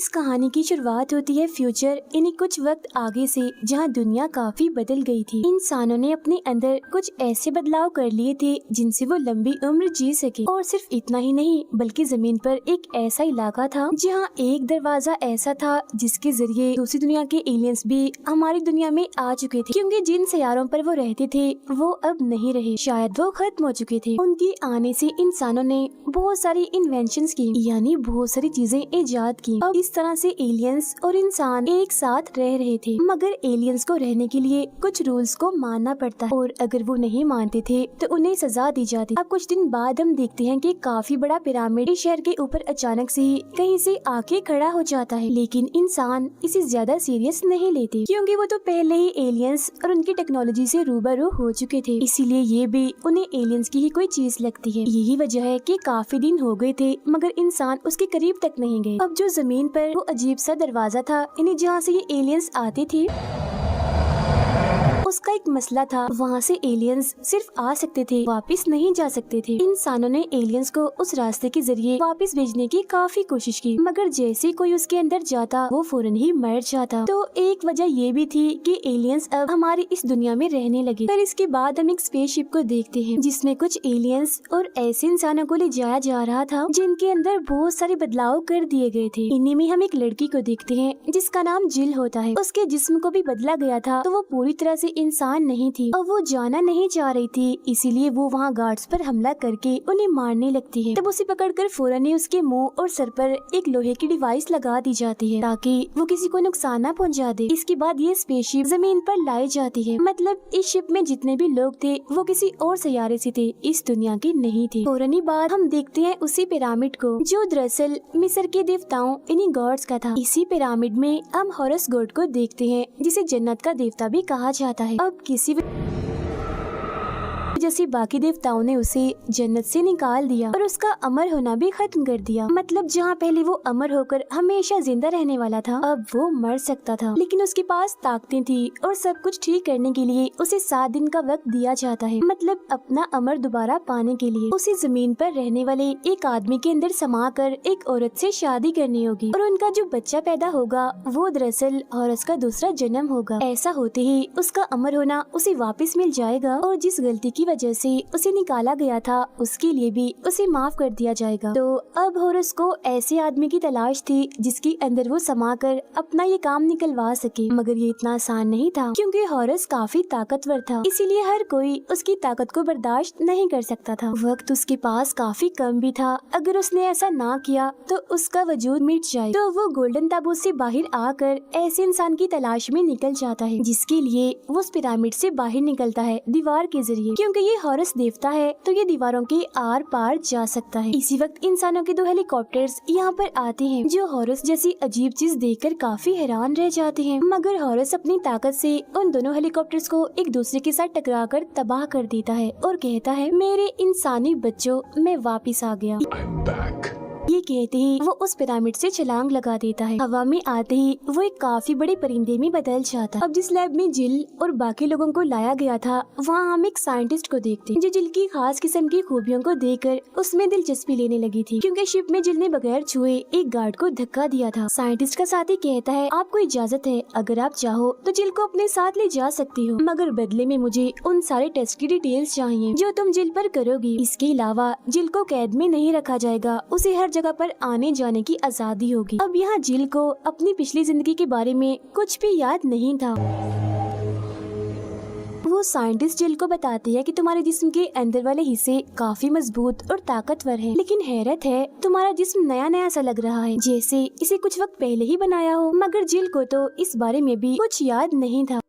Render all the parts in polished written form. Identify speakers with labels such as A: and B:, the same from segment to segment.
A: इस कहानी की शुरुआत होती है फ्यूचर यानी कुछ वक्त आगे से, जहां दुनिया काफी बदल गई थी। इंसानों ने अपने अंदर कुछ ऐसे बदलाव कर लिए थे जिनसे वो लंबी उम्र जी सके। और सिर्फ इतना ही नहीं, बल्कि जमीन पर एक ऐसा इलाका था जहां एक दरवाजा ऐसा था जिसके जरिए दूसरी दुनिया के एलियंस भी हमारी दुनिया में आ चुके थे, क्योंकि जिन सैयारों पर वो रहते थे वो अब नहीं रहे, शायद वो खत्म हो चुके थे। उनके आने से इंसानों ने बहुत सारी इन्वेंशंस की, यानी बहुत सारी चीजें इजाद की। अब इस तरह से एलियंस और इंसान एक साथ रह रहे थे, मगर एलियंस को रहने के लिए कुछ रूल्स को मानना पड़ता है, और अगर वो नहीं मानते थे तो उन्हें सजा दी जाती। अब कुछ दिन बाद हम देखते हैं कि काफी बड़ा पिरामिड इस शहर के ऊपर अचानक से कहीं से आके खड़ा हो जाता है, लेकिन इंसान इसे ज्यादा सीरियस नहीं लेते, क्योंकि वो तो पहले ही एलियंस और उनकी टेक्नोलॉजी से रूबरू हो चुके थे, इसीलिए ये भी उन्हें एलियंस की ही कोई चीज लगती है। यही वजह है कि काफी दिन हो गए थे मगर इंसान उसके करीब तक नहीं गए। अब जो जमीन पर वो अजीब सा दरवाजा था, इन्हें जहाँ से ये एलियंस आते थे, उसका एक मसला था। वहाँ से एलियंस सिर्फ आ सकते थे, वापस नहीं जा सकते थे। इंसानों ने एलियंस को उस रास्ते के जरिए वापस भेजने की काफी कोशिश की, मगर जैसे कोई उसके अंदर जाता वो फौरन ही मर जाता। तो एक वजह ये भी थी कि एलियंस अब हमारी इस दुनिया में रहने लगे। फिर इसके बाद हम एक स्पेसशिप को देखते हैं जिसमें कुछ एलियंस और ऐसे इंसानों को ले जाया जा रहा था जिनके अंदर बहुत सारे बदलाव कर दिए गए थे। इन्हीं में हम एक लड़की को देखते हैं जिसका नाम जिल होता है। उसके जिस्म को भी बदला गया था, तो वो पूरी तरह से इंसान नहीं थी और वो जाना नहीं चाह रही थी, इसीलिए वो वहाँ गार्ड्स पर हमला करके उन्हें मारने लगती है। तब उसे पकड़कर फौरन ही उसके मुंह और सर पर एक लोहे की डिवाइस लगा दी जाती है ताकि वो किसी को नुकसान न पहुंचा दे। इसके बाद ये स्पेसशिप जमीन पर लाई जाती है। मतलब इस शिप में जितने भी लोग थे वो किसी और सैयारे से थे, इस दुनिया के नहीं थे। फौरन ही बाद हम देखते हैं उसी पिरामिड को जो दरअसल मिस्र के देवताओं यानी गॉड्स का था। इसी पिरामिड में हम हॉरस गॉड को देखते हैं जिसे जन्नत का देवता भी कहा जाता है। अब किसी जैसे बाकी देवताओं ने उसे जन्नत से निकाल दिया और उसका अमर होना भी खत्म कर दिया। मतलब जहाँ पहले वो अमर होकर हमेशा जिंदा रहने वाला था, अब वो मर सकता था, लेकिन उसके पास ताकतें थी और सब कुछ ठीक करने के लिए उसे 7 दिन का वक्त दिया जाता है। मतलब अपना अमर दोबारा पाने के लिए उसे जमीन पर रहने वाले एक आदमी के अंदर समा कर एक औरत से शादी करनी होगी और उनका जो बच्चा पैदा होगा वो दरअसल हॉरस का दूसरा जन्म होगा। ऐसा होते ही उसका अमर होना उसे वापस मिल जाएगा और जिस गलती की वजह से उसे निकाला गया था उसके लिए भी उसे माफ कर दिया जाएगा। तो अब हॉरस को ऐसे आदमी की तलाश थी जिसके अंदर वो समा कर अपना ये काम निकलवा सके, मगर ये इतना आसान नहीं था क्योंकि हॉरस काफी ताकतवर था, इसीलिए हर कोई उसकी ताकत को बर्दाश्त नहीं कर सकता था। वक्त उसके पास काफी कम भी था, अगर उसने ऐसा ना किया तो उसका वजूद मिट जाए। तो वो गोल्डन ताबूत से बाहर आकर ऐसे इंसान की तलाश में निकल जाता है जिसके लिए वो उस पिरामिड से बाहर निकलता है दीवार के जरिए, क्योंकि ये हॉरस देवता है तो ये दीवारों के आर पार जा सकता है। इसी वक्त इंसानों के 2 हेलीकॉप्टर्स यहाँ पर आते हैं जो हॉरस जैसी अजीब चीज देखकर काफी हैरान रह जाते हैं, मगर हॉरस अपनी ताकत से उन दोनों हेलीकॉप्टर्स को एक दूसरे के साथ टकरा कर तबाह कर देता है और कहता है, मेरे इंसानी बच्चों, मैं वापिस आ गया। ये कहते ही वो उस पिरामिड से छलांग लगा देता है। हवा में आते ही वो एक काफी बड़े परिंदे में बदल जाता है। अब जिस लैब में जिल और बाकी लोगों को लाया गया था वहाँ हम एक साइंटिस्ट को देखते हैं जो जिल की खास किस्म की खूबियों को देखकर उसमें दिलचस्पी लेने लगी थी, क्योंकि शिप में जिल ने बगैर छुए एक गार्ड को धक्का दिया था। साइंटिस्ट का साथी कहता है, आपको इजाजत है, अगर आप चाहो तो जिल को अपने साथ ले जा सकती हो, मगर बदले में मुझे उन सारे टेस्ट की डिटेल्स चाहिए जो तुम जिल पर करोगी। इसके अलावा जिल को कैद में नहीं रखा जाएगा, उसे हर जगह पर आने जाने की आजादी होगी। अब यहाँ जिल को अपनी पिछली जिंदगी के बारे में कुछ भी याद नहीं था। वो साइंटिस्ट जिल को बताती है कि तुम्हारे जिस्म के अंदर वाले हिस्से काफी मजबूत और ताकतवर हैं, लेकिन हैरत है तुम्हारा जिस्म नया नया सा लग रहा है, जैसे इसे कुछ वक्त पहले ही बनाया हो। मगर जिल को तो इस बारे में भी कुछ याद नहीं था।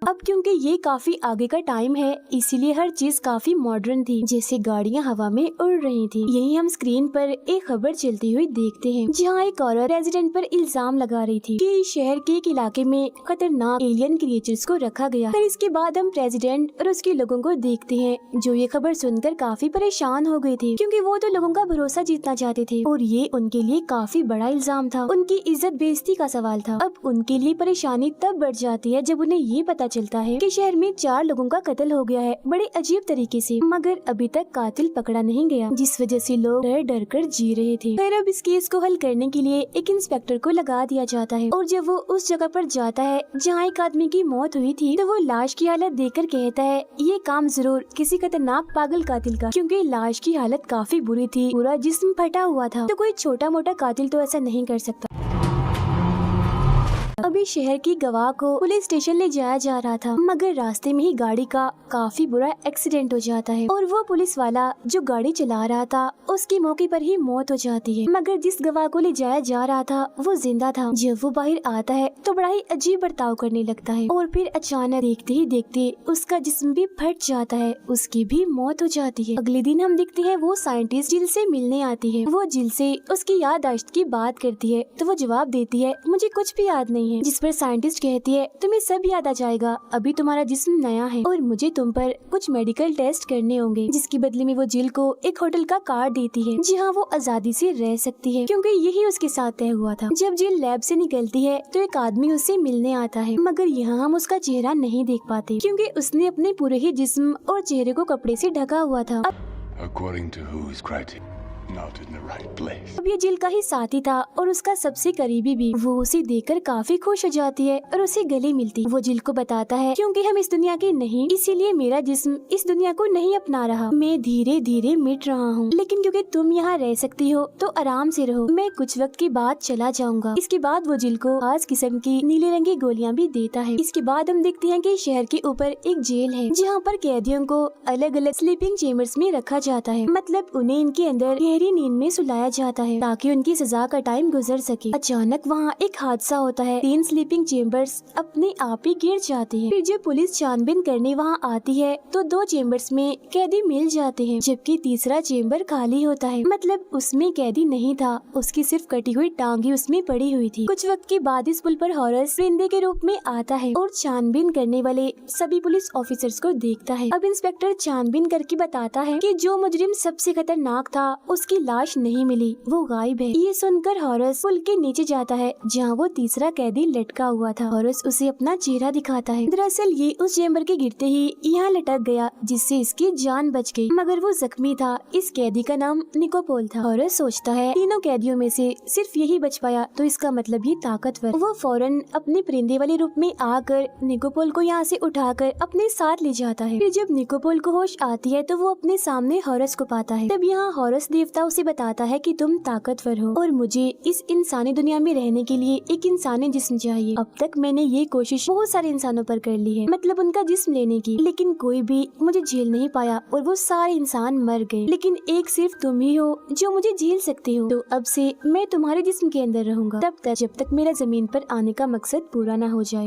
A: अब क्योंकि ये काफी आगे का टाइम है इसीलिए हर चीज काफी मॉडर्न थी, जैसे गाड़ियां हवा में उड़ रही थी। यही हम स्क्रीन पर एक खबर चलती हुई देखते हैं जहाँ एक औरत प्रेसिडेंट पर इल्जाम लगा रही थी कि शहर के एक इलाके में खतरनाक एलियन क्रिएचर्स को रखा गया। फिर इसके बाद हम प्रेसिडेंट और उसके लोगों को देखते हैं जो ये खबर सुनकर काफी परेशान हो गए थे, क्योंकि वो तो लोगों का भरोसा जीतना चाहते थे और ये उनके लिए काफी बड़ा इल्जाम था, उनकी इज्जत बेइज्जती का सवाल था। अब उनके लिए परेशानी तब बढ़ जाती है जब उन्हें ये पता चलता है कि शहर में 4 लोगों का कत्ल हो गया है बड़े अजीब तरीके से, मगर अभी तक कातिल पकड़ा नहीं गया, जिस वजह से लोग डर डर कर जी रहे थे। फिर अब इस केस को हल करने के लिए एक इंस्पेक्टर को लगा दिया जाता है और जब वो उस जगह पर जाता है जहाँ एक आदमी की मौत हुई थी, तो वो लाश की हालत देखकर कहता है ये काम जरूर किसी खतरनाक पागल कातिल का, क्योंकि लाश की हालत काफी बुरी थी, पूरा जिस्म फटा हुआ था, तो कोई छोटा मोटा कातिल तो ऐसा नहीं कर सकता। अभी शहर की गवाह को पुलिस स्टेशन ले जाया जा रहा था, मगर रास्ते में ही गाड़ी का काफी बुरा एक्सीडेंट हो जाता है और वो पुलिस वाला जो गाड़ी चला रहा था उसकी मौके पर ही मौत हो जाती है, मगर जिस गवाह को ले जाया जा रहा था वो जिंदा था। जब वो बाहर आता है तो बड़ा ही अजीब बर्ताव करने लगता है और फिर अचानक देखते ही देखते उसका जिस्म भी फट जाता है, उसकी भी मौत हो जाती है। अगले दिन हम देखते हैं वो साइंटिस्ट जिल से मिलने आती है, वो जिल से उसकी याददाश्त की बात करती है, तो वो जवाब देती है मुझे कुछ भी याद नहीं है, जिस पर साइंटिस्ट कहती है तुम्हें सब याद आ जाएगा, अभी तुम्हारा जिस्म नया है और मुझे तुम पर कुछ मेडिकल टेस्ट करने होंगे, जिसके बदले में वो जिल को एक होटल का कार्ड देती है जहाँ वो आजादी से रह सकती है, क्योंकि यही उसके साथ तय हुआ था। जब जिल लैब से निकलती है तो एक आदमी उससे मिलने आता है, मगर यहाँ हम उसका चेहरा नहीं देख पाते क्योंकि उसने अपने पूरे ही जिस्म और चेहरे को कपड़े से ढका हुआ था। अब ये जिल का ही साथी था और उसका सबसे करीबी भी। वो उसे देखकर काफी खुश हो जाती है और उसे गले मिलती। वो जिल को बताता है क्योंकि हम इस दुनिया के नहीं, इसीलिए मेरा जिस्म इस दुनिया को नहीं अपना रहा, मैं धीरे धीरे मिट रहा हूँ, लेकिन क्योंकि तुम यहाँ रह सकती हो तो आराम से रहो, मैं कुछ वक्त के बाद चला जाऊंगा। इसके बाद वो जिल को खास किस्म की नीले रंग की गोलियां भी देता है। इसके बाद हम देखते हैं कि शहर के ऊपर एक जेल है जहाँ पर कैदियों को अलग अलग स्लीपिंग चेम्बर्स में रखा जाता है, मतलब उन्हें इनके अंदर गहरी नींद में सुलाया जाता है ताकि उनकी सजा का टाइम गुजर सके। अचानक वहाँ एक हादसा होता है, 3 स्लीपिंग चेम्बर्स अपने आप ही गिर जाते हैं। फिर जब पुलिस छानबीन करने वहाँ आती है तो 2 चेम्बर्स में कैदी मिल जाते हैं, जबकि तीसरा चेम्बर खाली होता है, मतलब उसमें कैदी नहीं था, उसकी सिर्फ कटी हुई टांगी उसमें पड़ी हुई थी। कुछ वक्त के बाद इस पुल पर हॉरस परिंदे के रूप में आता है और छानबीन करने वाले सभी पुलिस ऑफिसर्स को देखता है। अब इंस्पेक्टर छानबीन करके बताता है कि जो मुजरिम सबसे खतरनाक था उसकी लाश नहीं मिली, वो गायब है। ये सुनकर हॉरस पुल के नीचे जाता है जहाँ वो तीसरा कैदी लटका हुआ था। हॉरस उसे अपना चेहरा दिखाता है। दरअसल ये उस चेम्बर के गिरते ही यहाँ लटक गया जिससे इसकी जान बच गई, मगर वो जख्मी था। इस कैदी का नाम निकोपोल था। हॉरस सोचता है तीनों कैदियों में से सिर्फ यही बच पाया तो इसका मतलब ये ताकतवर। वो फौरन अपने परिंदे वाले रूप में आकर निकोपोल को यहाँ से उठाकर अपने साथ ले जाता है। फिर जब निकोपोल को होश आती है तो वो अपने सामने हॉरस को पाता है। तब यहाँ हॉरस देवता उसे बताता है कि तुम ताकतवर हो और मुझे इस इंसानी दुनिया में रहने के लिए एक इंसानी जिस्म चाहिए। अब तक मैंने ये कोशिश बहुत सारे इंसानों पर कर ली है, मतलब उनका जिस्म लेने की, लेकिन कोई भी मुझे झेल नहीं पाया और वो सारे इंसान मर गए, लेकिन एक सिर्फ तुम ही हो जो मुझे झेल सकते हो। तो अब से मैं तुम्हारे जिस्म के अंदर रहूंगा तब तक जब तक मेरा जमीन पर आने का मकसद पूरा न हो जाए।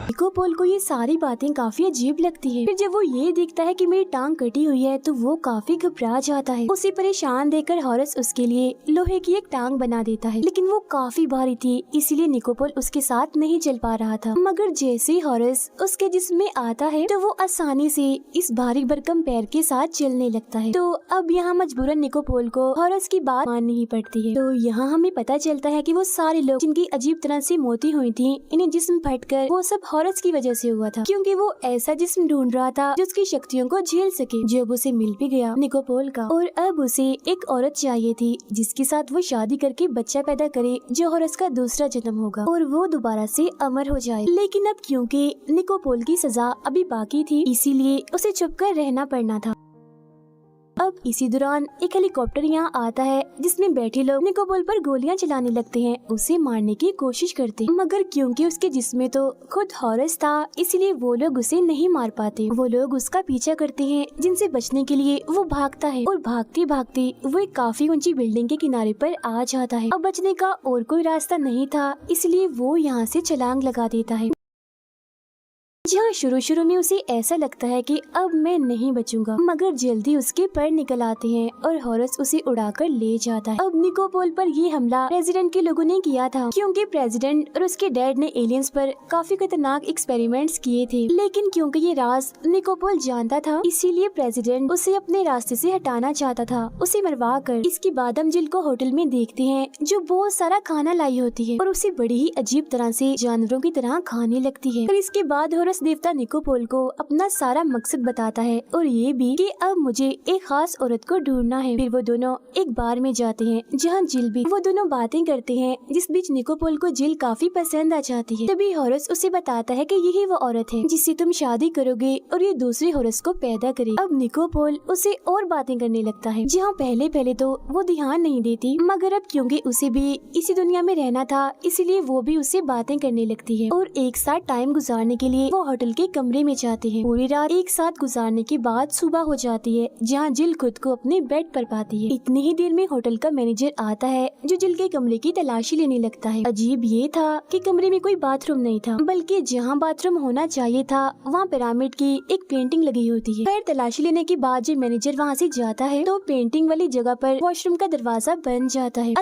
A: निकोपोल को ये सारी बातें काफी अजीब लगती है। फिर जब वो ये देखता है कि मेरी टांग कटी हुई है तो वो काफी घबरा जाता है। उसे परेशान देखकर हॉरस उसके लिए लोहे की एक टांग बना देता है, लेकिन वो काफी भारी थी इसीलिए निकोपोल उसके साथ नहीं चल पा रहा था। मगर जैसे ही हॉरस उसके जिस्म में आता है तो वो आसानी से इस भारी भरकम पैर के साथ चलने लगता है। तो अब यहाँ मजबूरन निकोपोल को हॉरस की बात माननी ही पड़ती है। तो यहाँ हमें पता चलता है कि वो सारे लोग जिनकी अजीब तरह से मौतें हुई थी, इन्हें जिस्म फटकर वो सब हॉरस की वजह से हुआ था, क्योंकि वो ऐसा जिस्म ढूंढ रहा था जो उसकी शक्तियों को झेल सके। जब उसे मिल भी गया निकोपोल का, और अब उसे एक औरत चाहिए थी जिसके साथ वो शादी करके बच्चा पैदा करे जो हॉरस का दूसरा जन्म होगा और वो दोबारा से अमर हो जाए। लेकिन अब क्योंकि निकोपोल की सजा अभी बाकी थी इसीलिए उसे छुप कर रहना पड़ना था। अब इसी दौरान एक हेलीकॉप्टर यहाँ आता है जिसमें बैठे लोग निकोपोल पर गोलियां चलाने लगते हैं, उसे मारने की कोशिश करते हैं, मगर क्योंकि उसके जिस्म में तो खुद हॉरस था इसीलिए वो लोग उसे नहीं मार पाते। वो लोग उसका पीछा करते हैं जिनसे बचने के लिए वो भागता है और भागते भागते वो एक काफी ऊंची बिल्डिंग के किनारे पर आ जाता है। अब बचने का और कोई रास्ता नहीं था इसलिए वो यहाँ से छलांग लगा देता है। जहाँ शुरू शुरू में उसे ऐसा लगता है कि अब मैं नहीं बचूंगा, मगर जल्दी उसके पर निकल आते हैं और हॉरस उसे उड़ाकर ले जाता है। अब निकोपोल पर ये हमला प्रेसिडेंट के लोगों ने किया था, क्योंकि प्रेसिडेंट और उसके डैड ने एलियंस पर काफी खतरनाक एक्सपेरिमेंट्स किए थे। लेकिन क्योंकि ये राज निकोपोल जानता था, इसीलिए प्रेसिडेंट उसे अपने रास्ते से हटाना चाहता था, उसे मरवा कर। इसके बाद हम जिल को होटल में देखते हैं, जो बहुत सारा खाना लाई होती है और उसे बड़ी ही अजीब तरह से जानवरों की तरह खाने लगती है। और इसके बाद हॉरस देवता निकोपोल को अपना सारा मकसद बताता है और ये भी कि अब मुझे एक खास औरत को ढूंढना है। फिर वो दोनों एक बार में जाते हैं, जहाँ जिल भी। वो दोनों बातें करते हैं, जिस बीच निकोपोल को जिल काफी पसंद आ जाती है। तभी हॉरस उसे बताता है कि यही वो औरत है जिससे तुम शादी करोगे और ये दूसरी हॉरस को पैदा करे। अब निकोपोल उसे और बातें करने लगता है, जहाँ पहले पहले तो वो ध्यान नहीं देती, मगर अब क्योंकि उसे भी इसी दुनिया में रहना था, इसलिए वो भी उससे बातें करने लगती है। और एक साथ टाइम गुजारने के लिए वो होटल के कमरे में जाते हैं। पूरी रात एक साथ गुजारने के बाद सुबह हो जाती है, जहाँ जिल खुद को अपने बेड पर पाती है। इतनी ही देर में होटल का मैनेजर आता है, जो जिल के कमरे की तलाशी लेने लगता है। अजीब ये था कि कमरे में कोई बाथरूम नहीं था, बल्कि जहाँ बाथरूम होना चाहिए था वहाँ पिरामिड की एक पेंटिंग लगी होती है। फिर तलाशी लेने के बाद जब मैनेजर वहाँ से जाता है तो पेंटिंग वाली जगह पर वॉशरूम का दरवाजा बंद जाता है।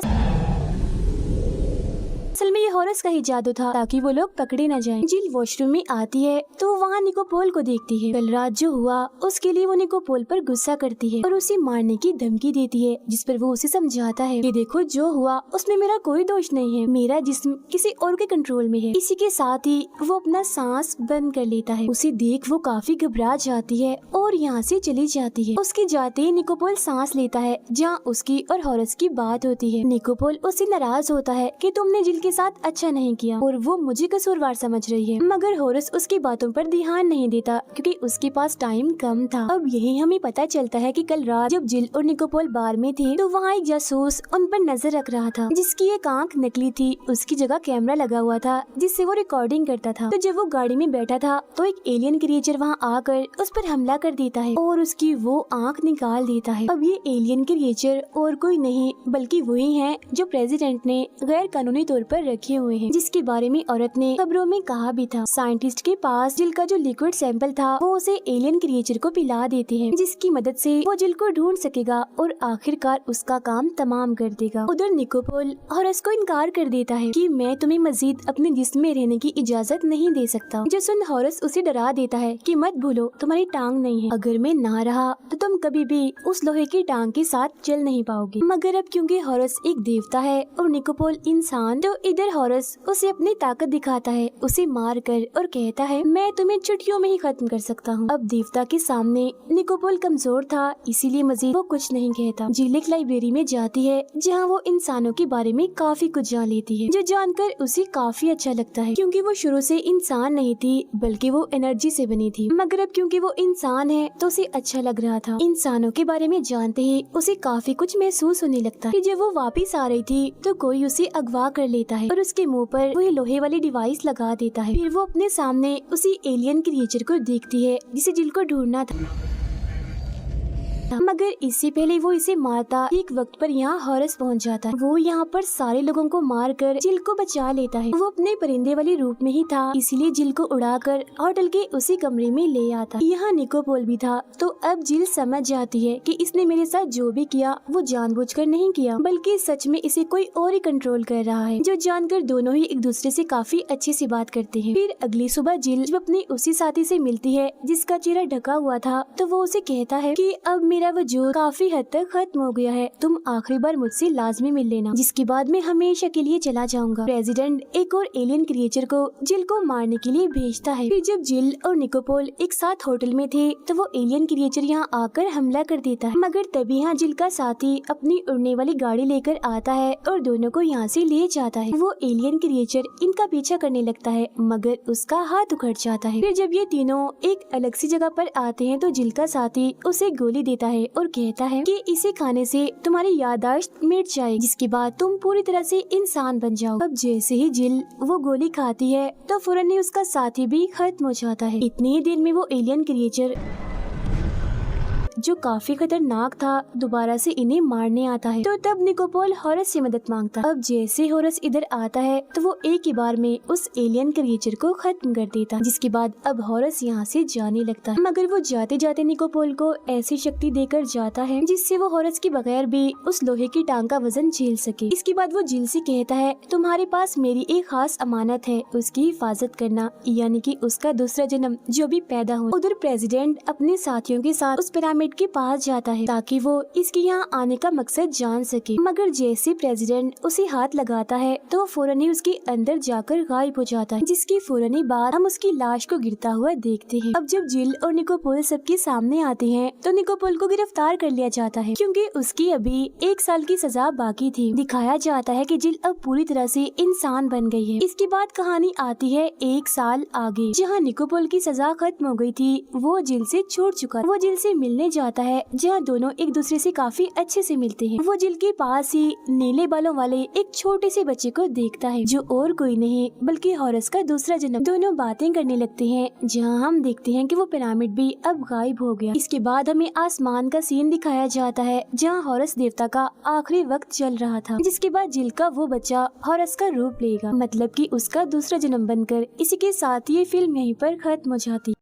A: असल में ये हॉरस का ही जादू था, ताकि वो लोग पकड़े न जाएं। जिल वॉशरूम में आती है तो वहाँ निकोपोल को देखती है। कल रात जो हुआ उसके लिए वो निकोपोल पर गुस्सा करती है और उसे मारने की धमकी देती है, जिस पर वो उसे समझाता है कि देखो जो हुआ उसमें मेरा कोई दोष नहीं है, मेरा जिस्म किसी और के कंट्रोल में है। इसी के साथ ही वो अपना सांस बंद कर लेता है। उसे देख वो काफी घबरा जाती है और यहाँ से चली जाती है। उसके जाते ही निकोपोल सांस लेता है, जहाँ उसकी और हॉरस की बात होती है। निकोपोल उससे नाराज होता है कि तुमने जिल के साथ अच्छा नहीं किया और वो मुझे कसूरवार समझ रही है, मगर हॉरस उसकी बातों पर ध्यान नहीं देता, क्योंकि उसके पास टाइम कम था। अब यही हमें पता चलता है कि कल रात जब जिल और निकोपोल बार में थे तो वहाँ एक जासूस उन पर नजर रख रहा था, जिसकी एक आंख नकली थी। उसकी जगह कैमरा लगा हुआ था, जिससे वो रिकॉर्डिंग करता था। तो जब वो गाड़ी में बैठा था तो एक एलियन क्रिएचर वहाँ आकर उस पर हमला कर देता है और उसकी वो आंख निकाल देता है। अब ये एलियन क्रिएचर और कोई नहीं बल्कि वही है जो प्रेसिडेंट ने गैर कानूनी तौर पर रखे हुए हैं, जिसके बारे में औरत ने खबरों में कहा भी था। साइंटिस्ट के पास जिल का जो लिक्विड सैंपल था वो उसे एलियन क्रिएचर को पिला देते हैं, जिसकी मदद से वो जिल को ढूंढ सकेगा और आखिरकार उसका काम तमाम कर देगा। उधर निकोपोल हॉरस को इनकार कर देता है कि मैं तुम्हें मजीद अपने जिस्म में रहने की इजाजत नहीं दे सकता। जो सुन हॉरस उसे डरा देता है कि मत भूलो तुम्हारी टांग नहीं है, अगर मैं ना रहा तो तुम कभी भी उस लोहे की टांग के साथ चल नहीं पाओगे। मगर अब क्योंकि हॉरस एक देवता है और निकोपोल इंसान, तो इधर हॉरस उसे अपनी ताकत दिखाता है, उसे मार कर और कहता है मैं तुम्हें चुटकियों में ही खत्म कर सकता हूँ। अब देवता के सामने निकोपोल कमजोर था, इसीलिए मजीद वो कुछ नहीं कहता। जिल एक लाइब्रेरी में जाती है, जहाँ वो इंसानों के बारे में काफी कुछ जान लेती है, जो जानकर उसे काफी अच्छा लगता है, क्योंकि वो शुरू से इंसान नहीं थी बल्कि वो एनर्जी से बनी थी। मगर अब क्योंकि वो इंसान है तो उसे अच्छा लग रहा था। इंसानों के बारे में जानते ही उसे काफी कुछ महसूस होने लगता है। जब वो वापिस आ रही थी तो कोई उसे अगवा कर लेता है और उसके मुंह पर वही लोहे वाली डिवाइस लगा देता है। फिर वो अपने सामने उसी एलियन क्रिएचर को देखती है जिसे जिल को ढूंढना था, मगर इससे पहले वो इसे मारता एक वक्त पर यहाँ हॉरस पहुँच जाता है। वो यहाँ पर सारे लोगों को मारकर जिल को बचा लेता है। वो अपने परिंदे वाले रूप में ही था, इसीलिए जिल को उड़ाकर होटल के उसी कमरे में ले आता। यहाँ निकोपोल भी था। तो अब जिल समझ जाती है कि इसने मेरे साथ जो भी किया वो जानबूझकर नहीं किया, बल्कि सच में इसे कोई और ही कंट्रोल कर रहा है, जो जानकर दोनों ही एक दूसरे से काफी अच्छे से बात करते हैं। फिर अगली सुबह जिल जब अपने उसी साथी से मिलती है जिसका चेहरा ढका हुआ था, तो वो उसे कहता है कि अब मेरा वजूद काफी हद तक खत्म हो गया है, तुम आखिरी बार मुझसे लाजमी मिल लेना, जिसके बाद मैं हमेशा के लिए चला जाऊंगा। प्रेसिडेंट एक और एलियन क्रिएचर को जिल को मारने के लिए भेजता है। फिर जब जिल और निकोपोल एक साथ होटल में थे तो वो एलियन क्रिएचर यहाँ आकर हमला कर देता है, मगर तभी यहाँ जिल का साथी अपनी उड़ने वाली गाड़ी लेकर आता है और दोनों को यहाँ से ले जाता है। वो एलियन क्रिएचर इनका पीछा करने लगता है, मगर उसका हाथ उखड़ जाता है। फिर जब ये तीनों एक अलग सी जगह पर आते हैं तो जिल का साथी उसे गोली देता है और कहता है कि इसे खाने से तुम्हारी याददाश्त मिट जाएगी, जिसके बाद तुम पूरी तरह से इंसान बन जाओ। अब जैसे ही जिल वो गोली खाती है तो फौरन ही उसका साथी भी खत्म हो जाता है। इतनी ही देर में वो एलियन क्रिएचर जो काफी खतरनाक था दोबारा से इन्हें मारने आता है। तो तब निकोपोल हॉरस से मदद मांगता है। अब जैसे हॉरस इधर आता है तो वो एक ही बार में उस एलियन क्रिएचर को खत्म कर देता है, जिसके बाद अब हॉरस यहाँ से जाने लगता है। मगर वो जाते जाते निकोपोल को ऐसी शक्ति देकर जाता है जिससे वो हॉरस के बगैर भी उस लोहे की टांग का वजन झेल सके। इसके बाद वो जिल से कहता है, तुम्हारे पास मेरी एक खास अमानत है, उसकी हिफाजत करना, यानी कि उसका दूसरा जन्म जो भी पैदा हो। उधर प्रेसिडेंट अपने साथियों के साथ उस पिरामिड के पास जाता है ताकि वो इसके यहाँ आने का मकसद जान सके। मगर जैसे प्रेसिडेंट उसे हाथ लगाता है तो वो फौरन ही उसके अंदर जाकर गायब हो जाता है, जिसकी फौरन ही बाद हम उसकी लाश को गिरता हुआ देखते हैं। अब जब जिल और निकोपोल सबके सामने आते हैं तो निकोपोल को गिरफ्तार कर लिया जाता है क्योंकि उसकी अभी 1 साल की सजा बाकी थी। दिखाया जाता है कि जिल अब पूरी तरह से इंसान बन गई है। इसके बाद कहानी आती है 1 साल आगे, जहाँ निकोपोल की सजा खत्म हो गई थी। वो जिल से छूट चुका, वो जिल से मिलने जाता है जहाँ दोनों एक दूसरे से काफी अच्छे से मिलते हैं। वो जिल के पास ही नीले बालों वाले एक छोटे से बच्चे को देखता है जो और कोई नहीं बल्कि हॉरस का दूसरा जन्म। दोनों बातें करने लगते हैं जहाँ हम देखते हैं कि वो पिरामिड भी अब गायब हो गया। इसके बाद हमें आसमान का सीन दिखाया जाता है जहाँ हॉरस देवता का आखिरी वक्त चल रहा था, जिसके बाद जिल का वो बच्चा हॉरस का रूप लेगा, मतलब कि उसका दूसरा जन्म बनकर। इसी के साथ ये फिल्म यहीं पर खत्म हो जाती।